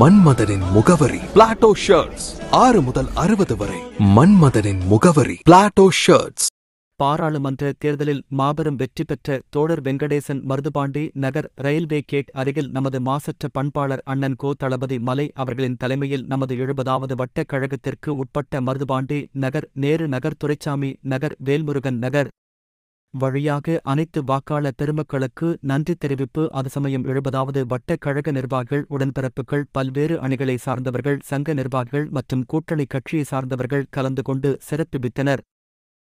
மன்மதனின் முகவரி Plato shirts. 6 முதல் 60 வரை. மன்மதனின் முகவரி பிளாட்டோ ஷர்ட்ஸ். பாராளுமன்ற தேர்தலில் மாபெரும் வெற்றி பெற்ற தோழர் வெங்கடேசன் மருதுபாண்டி நகர் ரயில்வே கேட் அருகில் நமது மாசற்ற பண்பாளர் அண்ணன் கோ தளபதி மலை அவர்களின் தலைமையில் நமது 70வது வட்டக் கழகத்திற்கு உட்பட்ட மருதுபாண்டி நகர், நேரு நகர், துரைச்சாமி நகர், வேல்முருகன் நகர் வழியாக அனைத்து வாக்காளர் பெருமக்களுக்கு நன்றி தெரிவிப்பு. அதுசமயம் 70வது வட்டக் கழக நிர்வாகிகள், உடன்பிறப்புகள், பல்வேறு அணிகளை சார்ந்தவர்கள், சங்க நிர்வாகிகள் மற்றும் கூட்டணி கட்சியை சார்ந்தவர்கள் கலந்து கொண்டு சிறப்பித்தனர்.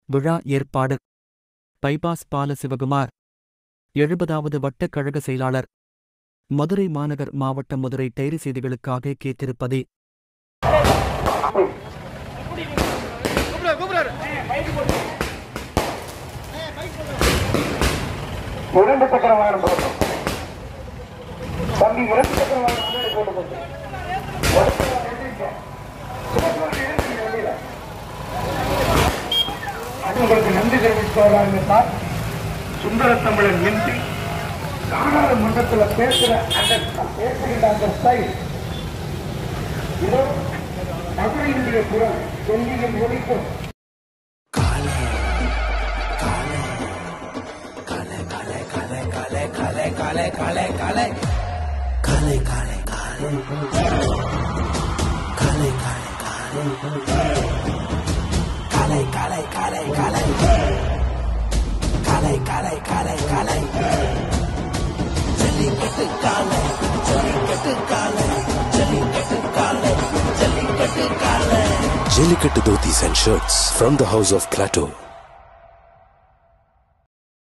விழா ஏற்பாடு பைபாஸ் பால சிவகுமார். 70வது வட்டக் கழக செயலாளர், மதுரை மாநகர் மாவட்டம். மதுரை டைரி செய்திகளுக்காக கேத்திருப்பதே. இரண்டு சக்கர வாகனம் போட்டோம் தம்பி, 2 சக்கர வாகனம் போட்டு உங்களுக்கு நன்றி தெரிவித்துள்ளாங்க சார். சுந்தர தமிழன் எம்பி நாடாளுமன்றத்தில் பேசுகின்ற அந்த ஸ்டைல், இதோ மதுரையினுடைய குரல் டெல்லியில் ஒலிக்கும். Jellicate dhotis and shirts from the house of Plateau.